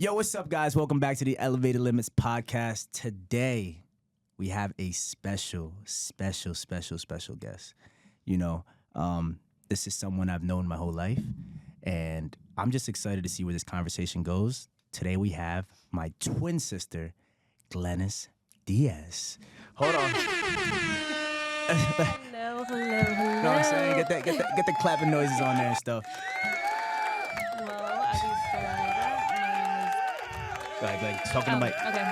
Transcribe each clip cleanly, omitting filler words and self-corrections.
Yo, what's up, guys? Welcome back to the Elevated Limits podcast. Today, we have a special guest. This is someone I've known my whole life, and I'm just excited to see where this conversation goes. Today, we have my twin sister, Glenis Diez. Hold on. Hello. You know what I'm saying? Get the clapping noises on there and stuff. Well, as you said, Go ahead, talking to Mike. Okay.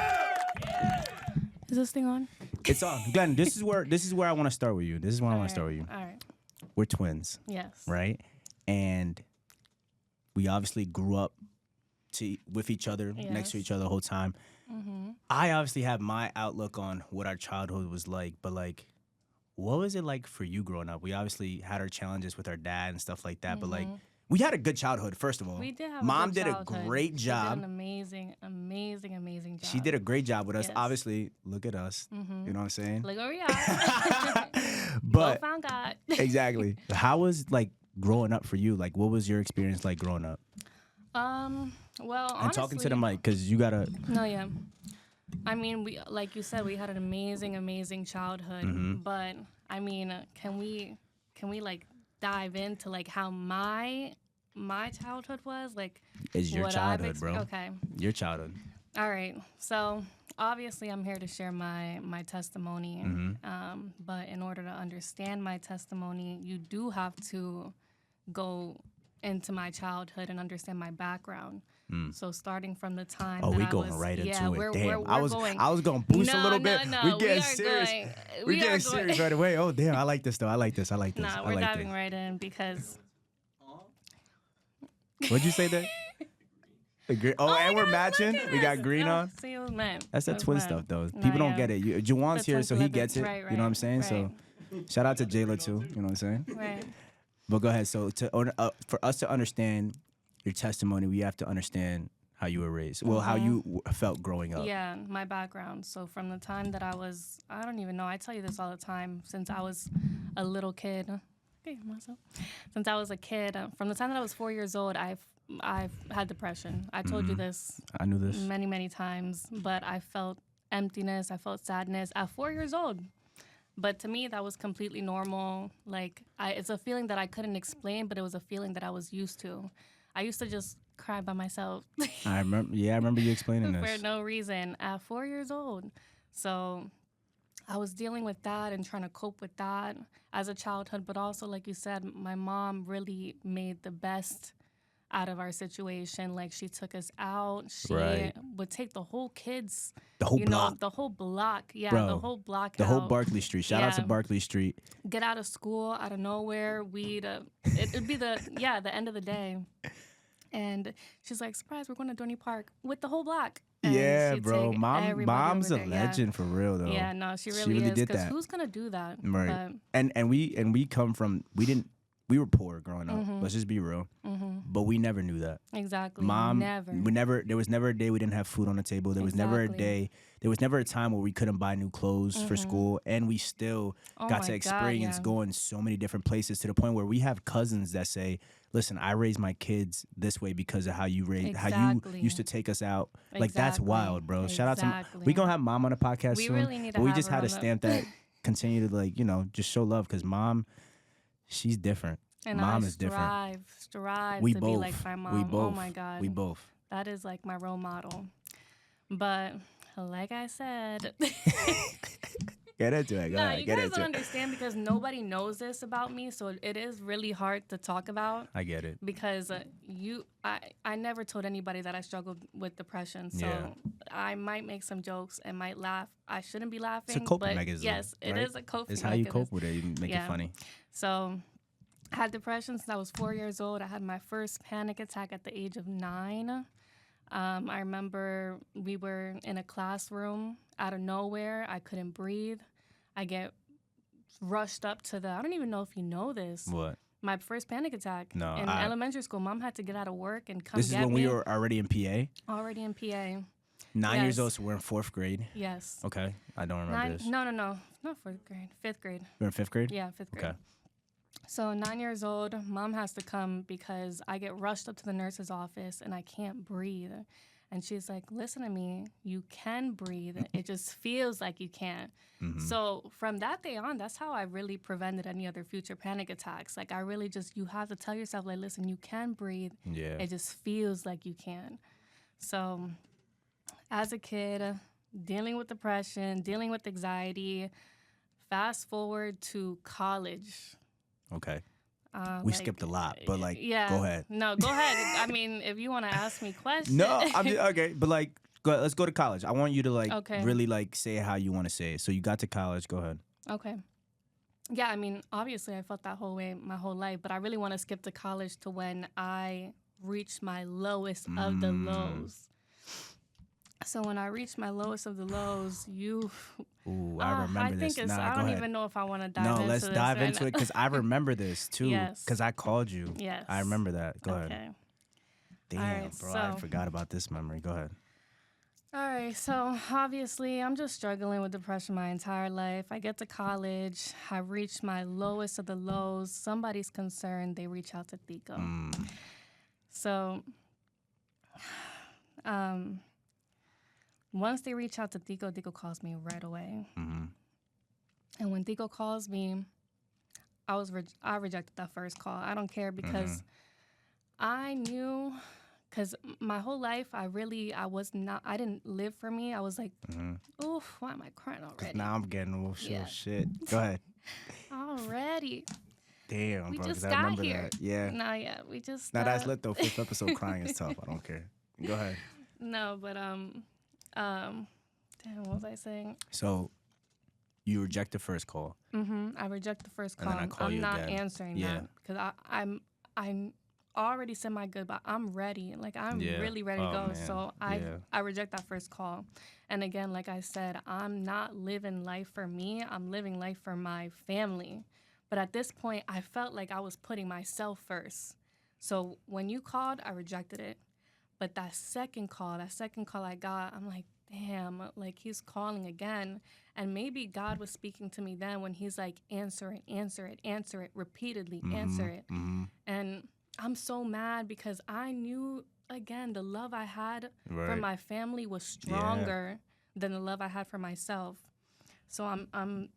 Is this thing on? It's on. Glenn, this is where I want to start with you. This is where I want to start with you. All right. We're twins. Yes. Right? And we obviously grew up with each other, next to each other the whole time. Mm-hmm. I obviously have my outlook on what our childhood was like, but like, what was it like for you growing up? We obviously had our challenges with our dad and stuff like that, but like, we had a good childhood, first of all. We did have Mom a good did childhood. a great job. She did an amazing job. She did a great job with us. Yes. Obviously, look at us. Mm-hmm. You know what I'm saying? Look where we are. But Go found God. Exactly. How was like growing up for you? Like, what was your experience like growing up? Well, honestly, and talking to the mic, because you gotta. No, yeah. I mean, we, like you said, we had an amazing childhood. Mm-hmm. But I mean, can we like dive into like how my childhood was? Like, It's your what childhood, bro. Okay. Your childhood. All right. So obviously, I'm here to share my testimony. Mm-hmm. But in order to understand my testimony, you do have to go into my childhood and understand my background. So starting from the time we that going I was, right into yeah, it. we're, Damn, we're I was going. gonna boost a little bit. No, we getting are serious. Going. We getting serious right away. Oh damn, I like this though. I like this. Nah, I we're like diving this. right in because. What'd you say there? And we're matching. We got green on. See, it was meant. That's that twin stuff though. People don't get it. Juwan's here, so he gets it. Right, you know what I'm saying? right. So shout out to Jayla too. You know what I'm saying? Right. But go ahead. So for us to understand your testimony, we have to understand how you were raised. Well, how you felt growing up. Yeah, my background. So from the time that I don't even know, I tell you this all the time, since I was a little kid. Okay, myself. Since I was a kid, from the time that I was 4 years old, I've had depression. I told you this. I knew this many times, but I felt emptiness. I felt sadness at 4 years old. But to me, that was completely normal. Like, it's a feeling that I couldn't explain, but it was a feeling that I was used to. I used to just cry by myself. I remember you explaining this. For no reason at 4 years old. So I was dealing with that and trying to cope with that as a childhood. But also, like you said, my mom really made the best out of our situation. Like, she took us out. She would take the whole kids. The whole block. The whole block. Yeah, Bro, the whole block The out. whole Barclay Street. Shout out to Barclay Street. Get out of school, out of nowhere. It'd be the end of the day. And she's like, surprise, we're going to Dorney Park with the whole block. And yeah, she'd bro. take Mom's a over there. legend for real, though. Yeah, no, she really is. did Because that. who's going to do that? Right. But, And we come from, we were poor growing up. Let's just be real. But we never knew that. exactly. Mom, Never. there was never a day we didn't have food on the table. There was never a day, there was never a time where we couldn't buy new clothes for school, and we still got to experience going so many different places, to the point where we have cousins that say, listen, I raised my kids this way because of how you how you used to take us out. Like, that's wild, bro. Shout out to, we gonna have Mom on the podcast soon. Really need to but we have just her had to on stamp that, continue to, like, just show love, because Mom, she's different. And Mom I is different. strive We to both. be like my mom. We both. Oh my God. We both. That is like my role model. But like I said, Get into it. Go no, ahead. you Get guys into don't it. understand because nobody knows this about me, so it is really hard to talk about. I get it. Because I never told anybody that I struggled with depression, so I might make some jokes and might laugh. I shouldn't be laughing. It's a coping but mechanism. Yes, it right? is a coping. It's how you mechanism. cope with it. You make it funny. So I had depression since I was 4 years old. I had my first panic attack at the age of 9. I remember we were in a classroom. Out of nowhere, I couldn't breathe. I get rushed up to I don't even know if you know this. What? My first panic attack. No, in elementary school. Mom had to get out of work and come This is get when me. we were already in PA? Already in PA. 9 years old, so we're in 4th grade. Yes. Okay. I don't remember this. No. Not 4th grade. 5th grade. You're in 5th grade? Yeah, 5th grade. Okay. So 9 years old, Mom has to come because I get rushed up to the nurse's office and I can't breathe. And she's like, listen to me, you can breathe. It just feels like you can't. So from that day on, that's how I really prevented any other future panic attacks. Like I really just, you have to tell yourself, like, listen, you can breathe. Yeah. It just feels like you can. So as a kid, dealing with depression, dealing with anxiety, fast forward to college. Okay. We skipped a lot, but like, yeah, go ahead. No, go ahead. I mean, if you want to ask me questions. No, I'm just, okay, but like, let's go to college. I want you to like Okay. really like say how you want to say it. So you got to college. Go ahead. Okay. Yeah, I mean, obviously I felt that whole way my whole life, but I really want to skip to college to when I reached my lowest of the lows. So when I reached my lowest of the lows, Ooh, I remember this. I don't even know if I want to dive into this. No, let's dive into it because I remember this too. Yes. Because I called you. Yes. I remember that. Go okay. ahead. Damn, right, bro, I forgot about this memory. Go ahead. All right, so obviously I'm just struggling with depression my entire life. I get to college, I reach my lowest of the lows. Somebody's concerned, they reach out to Tico. So, once they reach out to Tico, Tico calls me right away. And when Tico calls me, I rejected that first call. I don't care because I knew, because my whole life I didn't live for me. I was like, oof, why am I crying already? Now I'm getting a little shit. Go ahead. Already. Damn, we bro, just I got remember here. that. Yeah. No, yeah, we just. Now that's lit though. 5th episode crying is tough. I don't care. Go ahead. No, but damn, what was I saying? So, you reject the first call. I reject the first call. And then I call I'm you not again. answering that because I'm already said my goodbye. I'm ready. Like I'm really ready to go. Man. So I reject that first call. And again, like I said, I'm not living life for me. I'm living life for my family. But at this point, I felt like I was putting myself first. So when you called, I rejected it. But that second call I got, I'm like, damn, like he's calling again. And maybe God was speaking to me then when he's like, answer it, repeatedly, answer it. And I'm so mad because I knew, again, the love I had for my family was stronger than the love I had for myself. So I'm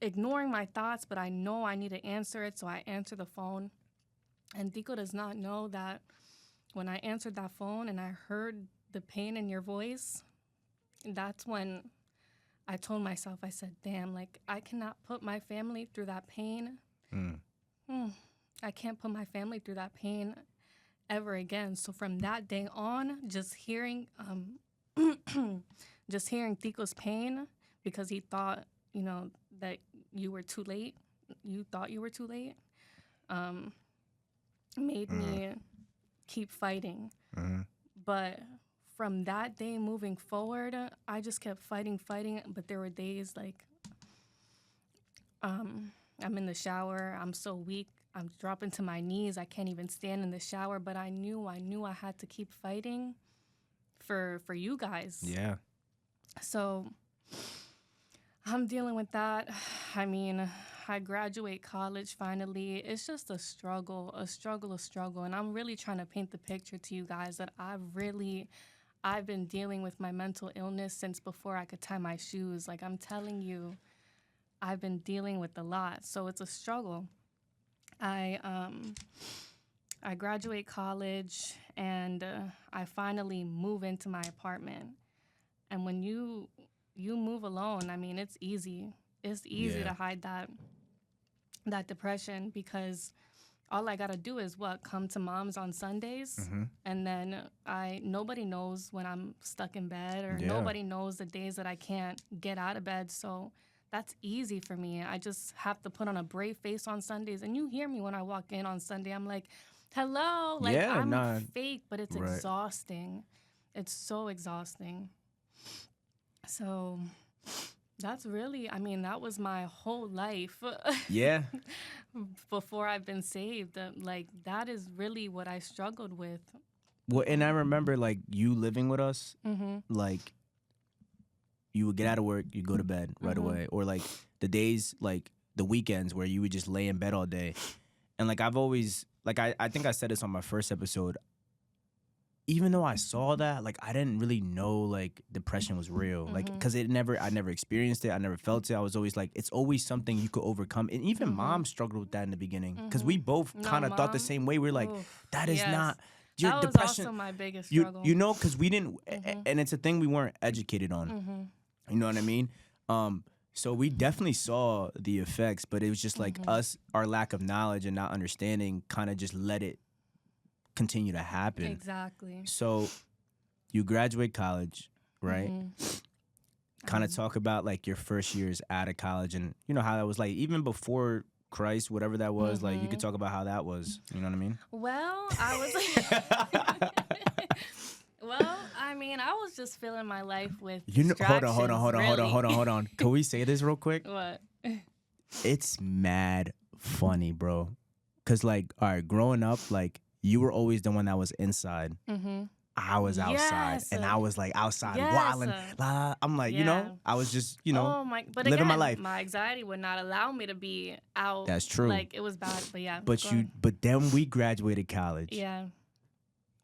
ignoring my thoughts, but I know I need to answer it, so I answer the phone. And Tico does not know that when I answered that phone and I heard the pain in your voice, that's when I told myself, I said, damn, like I cannot put my family through that pain. I can't put my family through that pain ever again. So from that day on, just hearing Tico's pain because he thought, that you were too late. You thought you were too late. Made me keep fighting. But from that day moving forward, I just kept fighting. But there were days like I'm in the shower. I'm so weak. I'm dropping to my knees. I can't even stand in the shower. But I knew I had to keep fighting for you guys. Yeah. So I'm dealing with that. I mean, I graduate college finally. It's just a struggle. And I'm really trying to paint the picture to you guys that I've been dealing with my mental illness since before I could tie my shoes. Like I'm telling you, I've been dealing with a lot. So it's a struggle. I graduate college and I finally move into my apartment. And when you move alone, I mean, it's easy. It's easy to hide that depression because all I gotta do is come to mom's on Sundays, and then nobody knows when I'm stuck in bed, or nobody knows the days that I can't get out of bed. So that's easy for me. I just have to put on a brave face on Sundays, and you hear me when I walk in on Sunday. I'm like, "Hello," like I'm fake, but it's exhausting. It's so exhausting. So that's really, I mean, that was my whole life. Yeah. Before I've been saved. Like, that is really what I struggled with. Well, and I remember, like, you living with us, like, you would get out of work, you go to bed right away. Or, like, the days, like, the weekends where you would just lay in bed all day. And, like, I've always, like, I think I said this on my first episode. even though I saw that, like, I didn't really know, like, depression was real. Like, because I never experienced it. I never felt it. I was always like, it's always something you could overcome. And even mom struggled with that in the beginning. Because we both kind of thought the same way. We're like, that is not, your that was depression. also my biggest struggle. You know, because we didn't, and it's a thing we weren't educated on. You know what I mean? So we definitely saw the effects, but it was just like our lack of knowledge and not understanding kind of just let it continue to happen. Exactly. So you graduate college, right? Kind of talk about like your first years out of college and you know how that was like even before Christ, whatever that was, like you could talk about how that was. You know what I mean? Well, I was well, I mean, I was just filling my life with distractions. Hold on. Can we say this real quick? What? It's mad funny, bro. Cause like, all right, growing up, like you were always the one that was inside. I was outside, and I was like outside wilding. I'm like, you know, I was just, you know, but living again, my life. My anxiety would not allow me to be out. That's true. Like it was bad, but yeah. But then we graduated college. Yeah.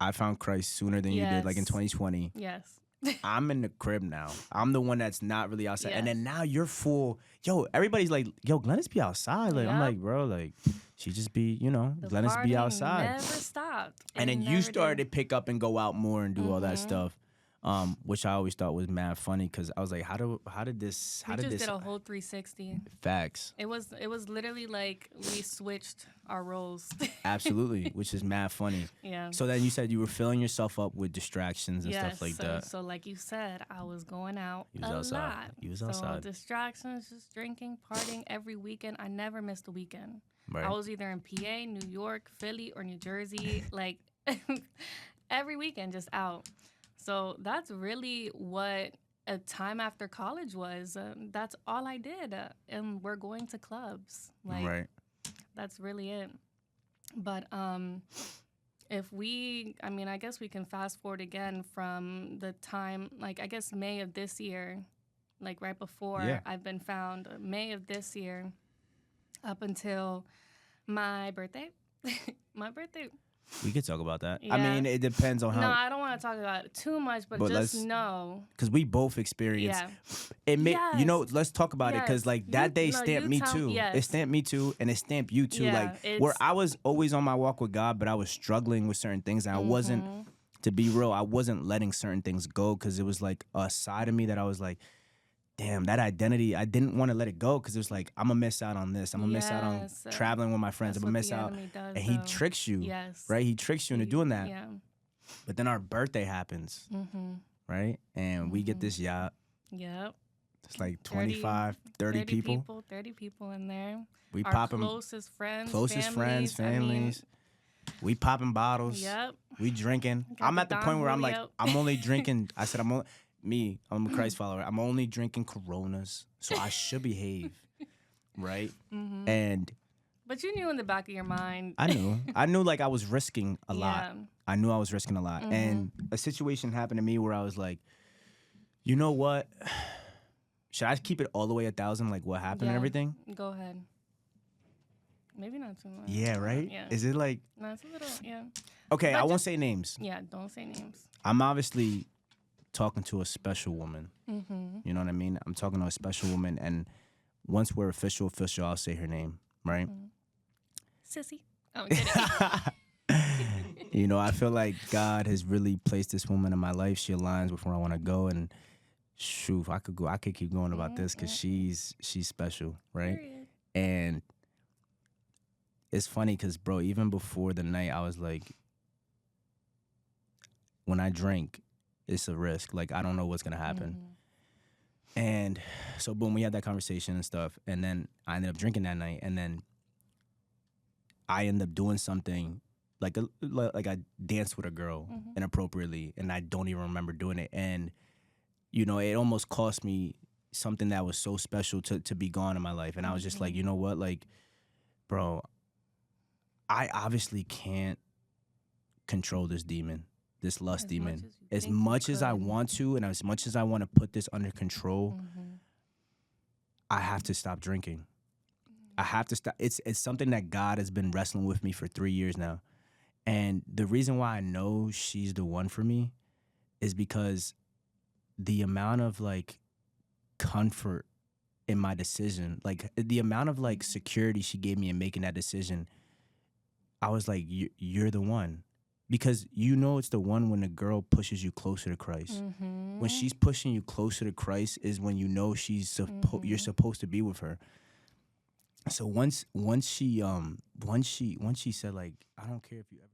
I found Christ sooner than you did, like in 2020. Yes. I'm in the crib now. I'm the one that's not really outside. And then now you're full. Yo, everybody's like, yo, Glenis be outside. Like, I'm like, bro, like, she just be, you know, Glenis be outside. Never stopped. And then you started to pick up and go out more and do all that stuff. Which I always thought was mad funny because I was like, how did this did a whole 360. Facts. It was literally like we switched our roles. Absolutely, which is mad funny. Yeah. So then you said you were filling yourself up with distractions and stuff like that. So like you said, I was going out outside. lot. You was outside. So distractions, just drinking, partying every weekend. I never missed a weekend. Right. I was either in PA, New York, Philly, or New Jersey. Like every weekend, just out. So that's really what a time after college was. That's all I did. And we're going to clubs. Like, right. That's really it. But I guess we can fast forward again from the time, like, I guess May of this year, like right before I've been found, May of this year, up until my birthday. We could talk about that. Yeah. I mean, it depends on how. No, I don't want to talk about it too much, but just know. Because we both experienced. It you know, let's talk about it because like that day stamped me too. Yes. It stamped me too, and it stamped you too. Like where I was always on my walk with God, but I was struggling with certain things, and I wasn't. To be real, I wasn't letting certain things go because it was like a side of me that I was like, damn, that identity, I didn't want to let it go because it was like, I'm going to miss out on this. I'm going to miss out on traveling with my friends. I'm going to miss out. Does, and he tricks you, right? He tricks you into doing that. Yeah. But then our birthday happens, right? And we get this yacht. Yep. It's like 25, 30 people. 30 people in there. We our popping closest friends, families. We popping bottles. Yep. We drinking. I'm at the point where I'm like, I'm only drinking. I said, I'm a Christ follower. I'm only drinking Coronas, so I should behave, right? But you knew in the back of your mind. I knew like I was risking a lot. I knew I was risking a lot. And a situation happened to me where I was like, you know what? Should I keep it all the way 1,000, like what happened and everything? Go ahead. Maybe not too much. Yeah, right? Yeah. Is it like... No, it's a little, Okay, I won't say names. Yeah, don't say names. I'm obviously talking to a special woman. You know what I mean? I'm talking to a special woman, and once we're official, I'll say her name, right? Sissy. Oh, I'm kidding. You know, I feel like God has really placed this woman in my life. She aligns with where I want to go, and shoot, I could keep going about this because she's special, right? Period. And it's funny because, bro, even before the night, I was like, when I drink, it's a risk. Like, I don't know what's going to happen. And so, boom, we had that conversation and stuff. And then I ended up drinking that night. And then I ended up doing something, like I danced with a girl inappropriately. And I don't even remember doing it. And, you know, it almost cost me something that was so special to be gone in my life. And I was just like, you know what? Like, bro, I obviously can't control this demon, this lust demon. As much as I want to, and as much as I want to put this under control, I have to stop drinking. I have to stop. It's something that God has been wrestling with me for 3 years now. And the reason why I know she's the one for me is because the amount of like comfort in my decision, like the amount of like security she gave me in making that decision, I was like, you're the one. Because you know it's the one when the girl pushes you closer to Christ. When she's pushing you closer to Christ is when you know you're supposed to be with her. So once she said like, I don't care if you ever